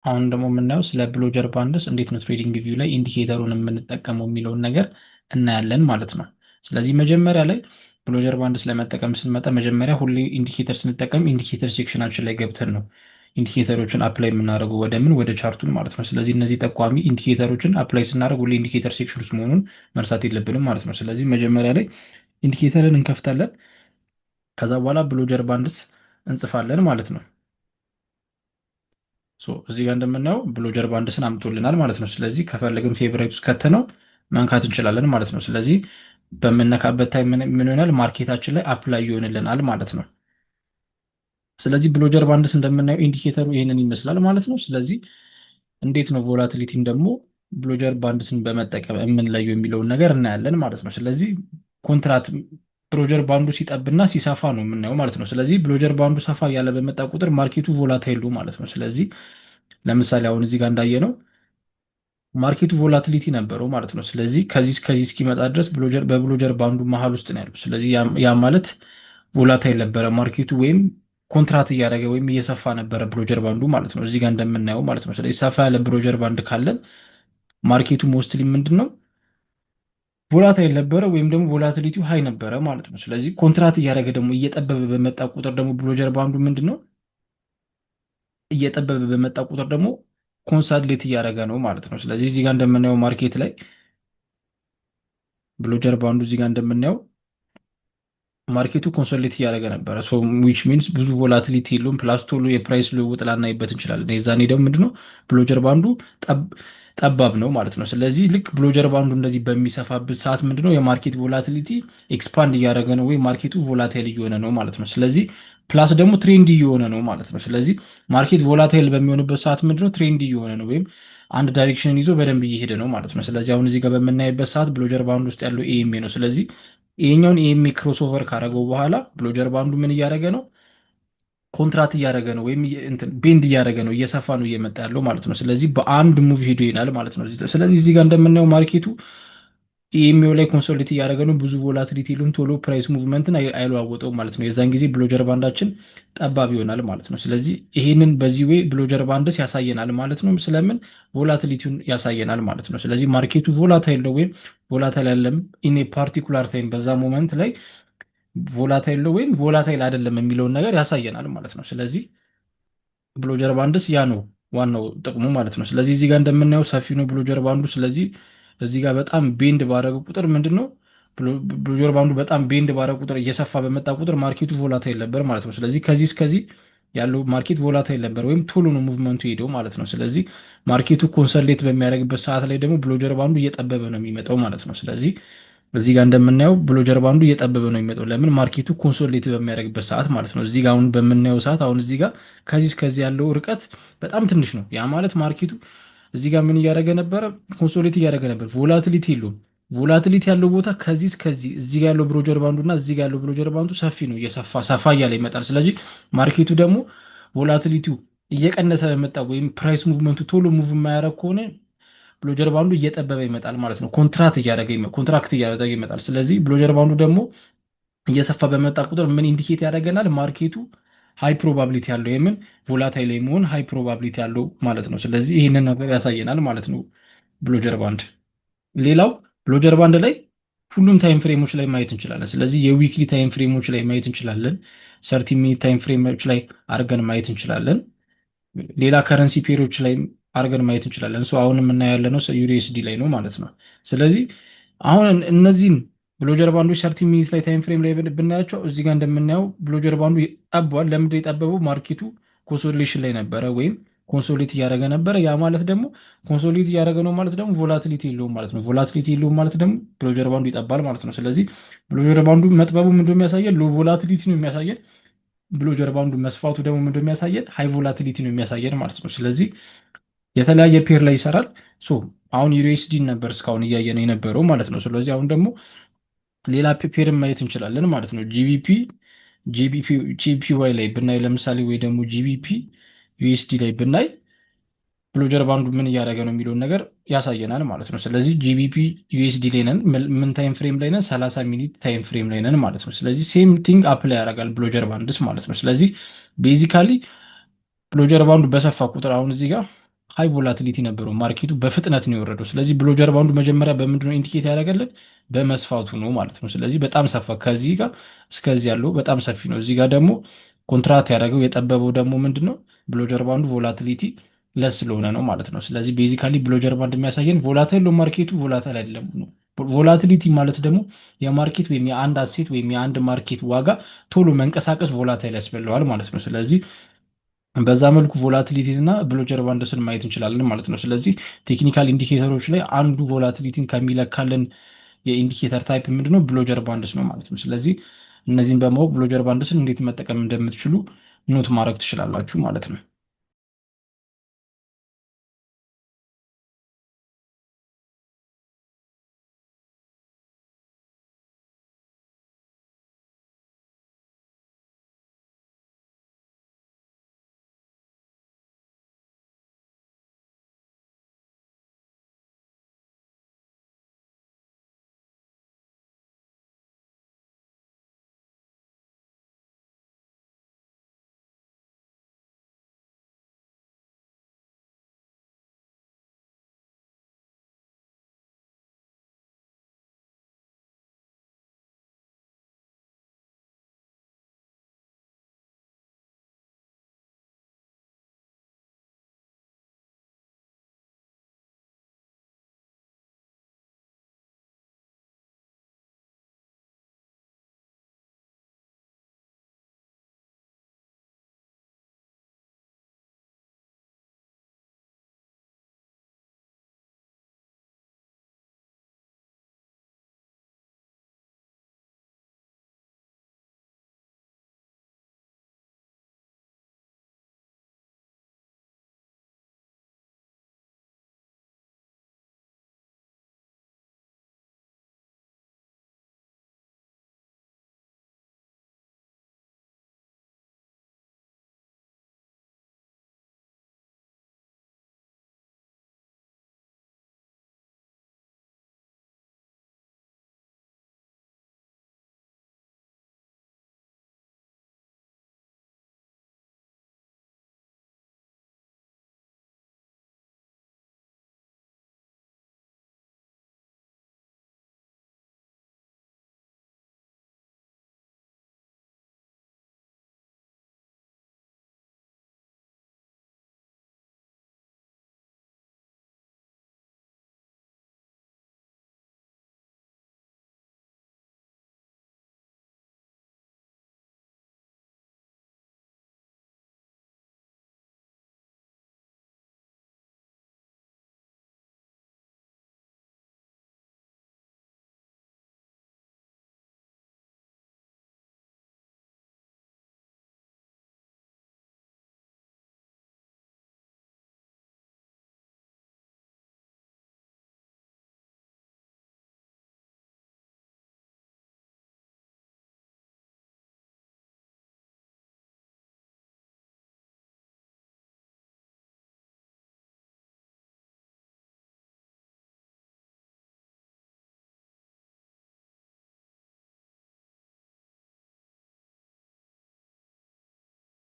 አሁን ደግሞ የምናየው ስለ ብሎጀር ባንድስ እንዴት ነው ትሬዲንግ ቪው ላይ ኢንዲኬተሩን የምንጠቀመው የሚለውን ነገር እናያለን ማለት ነው። ስለዚህ መጀመሪያ ላይ ብሎጀር ባንድስ ለመጠቀም ስንመጣ መጀመሪያ ሁሌ ኢንዲኬተር ስንጠቀም ኢንዲኬተር ሴክሽናችን ላይ ገብተን ነው ኢንዲኬተሮችን አፕላይ የምናደርገው ወደ ምን ወደ ቻርቱን ማለት ነው። ስለዚህ እነዚህ ጠቋሚ ኢንዲኬተሮችን አፕላይ ስናደርግ ሁሌ ኢንዲኬተር ሴክሽን ውስጥ መሆኑን መርሳት የለብንም ማለት ነው። ስለዚህ መጀመሪያ ላይ ኢንዲኬተርን እንከፍታለን። ከዛ በኋላ ብሎጀር ባንድስ እንጽፋለን ማለት ነው። እዚህ ጋር እንደምናየው ብሎጀር ባንድስን አምጦልናል ማለት ነው። ስለዚህ ከፈለግን ፌቨራይት ውስጥ ከተነው መንካት እንችላለን ማለት ነው። ስለዚህ በምነካበት ታይም ምን ይሆናል? ማርኬታችን ላይ አፕላይ ይሆንልናል ማለት ነው። ስለዚህ ብሎጀር ባንድስ እንደምናየው ኢንዲኬተሩ ይህንን ይመስላል ማለት ነው። ስለዚህ እንዴት ነው ቮላቲሊቲን ደግሞ ብሎጀር ባንድስን በመጠቀም የምንለየው የሚለውን ነገር እናያለን ማለት ነው። ስለዚህ ኮንትራት ብሎጀር ባንዱ ሲጠብና ሲሰፋ ነው የምናየው ማለት ነው። ስለዚህ ብሎጀር ባንዱ ሰፋ እያለ በመጣ ቁጥር ማርኬቱ ቮላታይሉ ማለት ነው። ስለዚህ ለምሳሌ አሁን እዚህ ጋር እንዳየ ነው ማርኬቱ ቮላቲሊቲ ነበረው ማለት ነው። ስለዚህ ከዚህ እስከዚህ እስኪመጣ ድረስ በብሎጀር ባንዱ መሀል ውስጥ ነው ያለው። ስለዚህ ያ ማለት ቮላታይል ነበረ ማርኬቱ ወይም ኮንትራት እያደረገ ወይም እየሰፋ ነበረ ብሎጀር ባንዱ ማለት ነው፣ እዚህ ጋር እንደምናየው ማለት ነው። ስለዚህ ሰፋ ያለ ብሎጀር ባንድ ካለን ማርኬቱ ሞስትሊ ምንድን ነው ቮላታይል ነበረ ወይም ደግሞ ቮላቲሊቲው ሃይ ነበረ ማለት ነው። ስለዚህ ኮንትራት እያደረገ ደግሞ እየጠበበ በመጣ ቁጥር ደግሞ ብሎጀር ባንዱ ምንድን ነው እየጠበበ በመጣ ቁጥር ደግሞ ኮንሳድሌት እያደረገ ነው ማለት ነው። ስለዚህ እዚህ ጋር እንደምናየው ማርኬት ላይ ብሎጀር ባንዱ እዚህ ጋር እንደምናየው ማርኬቱ ኮንሶሌት እያደረገ ነበረ። ዊች ሚንስ ብዙ ቮላቲሊቲ የለውም። ፕላስ ቶሎ የፕራይስ ልውውጥ ላናይበት እንችላለን። የዛኔ ደግሞ ምንድነው ብሎጀር ባንዱ ጠባብ ነው ማለት ነው። ስለዚህ ልክ ብሎጀር ባንዱ እንደዚህ በሚሰፋበት ሰዓት ምንድነው የማርኬት ቮላቲሊቲ ኤክስፓንድ እያደረገ ነው ወይም ማርኬቱ ቮላታይል እየሆነ ነው ማለት ነው። ስለዚህ ፕላስ ደግሞ ትሬንድ እየሆነ ነው ማለት ነው። ስለዚህ ማርኬት ቮላታይል በሚሆንበት ሰዓት ምንድነው ትሬንድ እየሆነ ነው ወይም አንድ ዳይሬክሽን ይዞ በደንብ እየሄደ ነው ማለት ነው። ስለዚህ አሁን እዚህ ጋር በምናይበት ሰዓት ብሎጀር ባንዱ ውስጥ ያለው ኤኤምኤ ነው። ስለዚህ ይሄኛውን ኤኤምኤ ክሮስኦቨር ካደረገው በኋላ ብሎጀር ባንዱ ምን እያደረገ ነው ኮንትራት እያደረገ ነው ወይም ቤንድ እያደረገ ነው እየሰፋ ነው እየመጣ ያለው ማለት ነው። ስለዚህ በአንድ ሙቭ ሄዶ ይሄዳል ማለት ነው። ስለዚህ እዚህ ጋር እንደምናየው ማርኬቱ ኢኤምኤው ላይ ኮንሶሊዴት እያደረገ ነው። ብዙ ቮላቲሊቲ ሉም ቶሎ ፕራይስ ሙቭመንትን አይለዋወጠውም ማለት ነው። የዛን ጊዜ ብሎጀር ባንዳችን ጠባብ ይሆናል ማለት ነው። ስለዚህ ይሄንን በዚህ ወይ ብሎጀር ባንድስ ያሳየናል ማለት ነው። ስለምን ቮላቲሊቲውን ያሳየናል ማለት ነው። ስለዚህ ማርኬቱ ቮላታይል ነው ወይም ቮላታይል ያለም ኢን ፓርቲኩላር ታይም በዛ ሞመንት ላይ ቮላታይል ነው ወይም ቮላታይል አይደለም የሚለውን ነገር ያሳየናል ማለት ነው። ስለዚህ ብሎጀር ባንድስ ያ ነው ዋናው ጥቅሙ ማለት ነው። ስለዚህ እዚህ ጋር እንደምናየው ሰፊ ነው ብሎጀር ባንዱ። ስለዚህ እዚህ ጋር በጣም ቤንድ ባረገ ቁጥር ምንድን ነው ብሎጀር ባንዱ በጣም ቤንድ ባረገ ቁጥር እየሰፋ በመጣ ቁጥር ማርኬቱ ቮላታይል ነበር ማለት ነው። ስለዚህ ከዚህ እስከዚህ ያለው ማርኬት ቮላታይል ነበር ወይም ቶሎ ነው ሙቭመንቱ ሄደው ማለት ነው። ስለዚህ ማርኬቱ ኮንሰሌት በሚያደርግበት ሰዓት ላይ ደግሞ ብሎጀር ባንዱ እየጠበበ ነው የሚመጣው ማለት ነው። ስለዚህ እዚህ ጋር እንደምናየው ብሎጀር ባንዱ እየጠበበ ነው የሚመጣው። ለምን ማርኬቱ ኮንሶሌት በሚያደርግበት ሰዓት ማለት ነው። እዚህ ጋር አሁን በምናየው ሰዓት አሁን እዚህ ጋር ከዚህ እስከዚህ ያለው ርቀት በጣም ትንሽ ነው። ያ ማለት ማርኬቱ እዚህ ጋር ምን እያደረገ ነበረ? ኮንሶሌት እያደረገ ነበር። ቮላቲሊቲ የለውም። ቮላቲሊቲ ያለው ቦታ ከዚህ እስከዚህ እዚህ ጋር ያለው ብሎጀር ባንዱ እና እዚህ ጋር ያለው ብሎጀር ባንዱ ሰፊ ነው፣ እየሰፋ ሰፋ እያለ ይመጣል። ስለዚህ ማርኬቱ ደግሞ ቮላቲሊቲው እየቀነሰ በመጣ ወይም ፕራይስ ሙቭመንቱ ቶሎ ሙቭ የማያደርግ ከሆነ ብሎጀር ባንዱ እየጠበበ ይመጣል ማለት ነው። ኮንትራክት እያደረገ ይመጣል። ስለዚህ ብሎጀር ባንዱ ደግሞ እየሰፋ በመጣ ቁጥር ምን ኢንዲኬት ያደርገናል? ማርኬቱ ሃይ ፕሮባቢሊቲ ያለው የምን ቮላታይል መሆን ሃይ ፕሮባቢሊቲ ያለው ማለት ነው። ስለዚህ ይህንን ነገር ያሳየናል ማለት ነው ብሎጀር ባንድ። ሌላው ብሎጀር ባንድ ላይ ሁሉም ታይም ፍሬሞች ላይ ማየት እንችላለን። ስለዚህ የዊክሊ ታይም ፍሬሞች ላይ ማየት እንችላለን። 30 ሚኒት ታይም ፍሬሞች ላይ አድርገን ማየት እንችላለን። ሌላ ከረንሲ ፔሮች ላይ አድርገን ማየት እንችላለን። አሁን የምናየው ያለነው ዩኤስዲ ላይ ነው ማለት ነው። ስለዚህ አሁን እነዚህን ብሎጀር ባንዶች 30 ሚኒት ላይ ታይም ፍሬም ላይ ብናያቸው እዚህ ጋር እንደምናየው ብሎጀር ባንዱ ጠቧል። ለምንድን የጠበበው? ማርኬቱ ኮንሶሌሽን ላይ ነበረ ወይም ኮንሶሌት እያደረገ ነበረ። ያ ማለት ደግሞ ኮንሶሌት እያደረገ ነው ማለት ደግሞ ቮላቲሊቲ የለውም ማለት ነው። ቮላቲሊቲ የለውም ማለት ደግሞ ብሎጀር ባንዱ ይጠባል ማለት ነው። ስለዚህ ብሎጀር ባንዱ መጥበቡ ምንድን የሚያሳየን? ሎ ቮላቲሊቲ ነው የሚያሳየን። ብሎጀር ባንዱ መስፋቱ ደግሞ ምንድን የሚያሳየን? ሃይ ቮላቲሊቲ ነው የሚያሳየን ማለት ነው። ስለዚህ የተለያየ ፔር ላይ ይሰራል። አሁን ዩኤስዲ ነበር እስካሁን እያየን የነበረው ማለት ነው። ስለዚህ አሁን ደግሞ ሌላ ፔርን ማየት እንችላለን ማለት ነው። ጂቢፒዋይ ላይ ብናይ ለምሳሌ ወይ ደግሞ ጂቢፒ ዩኤስዲ ላይ ብናይ ብሎጀር ባንዱ ምን እያደረገ ነው የሚለውን ነገር ያሳየናል ማለት ነው። ስለዚህ ጂቢፒ ዩኤስዲ ላይ ነን፣ ምን ታይም ፍሬም ላይ ነን? 30 ሚኒት ታይም ፍሬም ላይ ነን ማለት ነው። ስለዚህ ሴም ቲንግ አፕላይ ያደርጋል ብሎጀር ባንድስ ማለት ነው። ስለዚህ ቤዚካሊ ብሎጀር ባንዱ በሰፋ ቁጥር አሁን እዚህ ጋር ሃይ ቮላቲሊቲ ነበረው። ማርኬቱ በፍጥነት ነው የወረደው። ስለዚህ ብሎጀር ባንዱ መጀመሪያ በምንድነው ኢንዲኬት ያደረገልን? በመስፋቱ ነው ማለት ነው። ስለዚህ በጣም ሰፋ። ከዚህ ጋር እስከዚህ ያለው በጣም ሰፊ ነው። እዚህ ጋር ደግሞ ኮንትራት ያደረገው የጠበበው ደግሞ ምንድነው? ብሎጀር ባንዱ ቮላቲሊቲ ለስ ስለሆነ ነው ማለት ነው። ስለዚህ ቤዚካሊ ብሎጀር ባንድ የሚያሳየን ቮላታይል ነው ማርኬቱ፣ ቮላታይል አይደለም ነው። ቮላቲሊቲ ማለት ደግሞ የማርኬት ወይም የአንድ አሴት ወይም የአንድ ማርኬት ዋጋ ቶሎ መንቀሳቀስ ቮላታይል ያስበለዋል ማለት ነው። ስለዚህ በዛ መልኩ ቮላቲሊቲ እና ብሎጀር ባንድስን ማየት እንችላለን ማለት ነው። ስለዚህ ቴክኒካል ኢንዲኬተሮች ላይ አንዱ ቮላቲሊቲን ከሚለካልን የኢንዲኬተር ታይፕ ምንድነው? ብሎጀር ባንድስ ነው ማለት ነው። ስለዚህ እነዚህን በማወቅ ብሎጀር ባንድስን እንዴት መጠቀም እንደምትችሉ ኖት ማድረግ ትችላላችሁ ማለት ነው።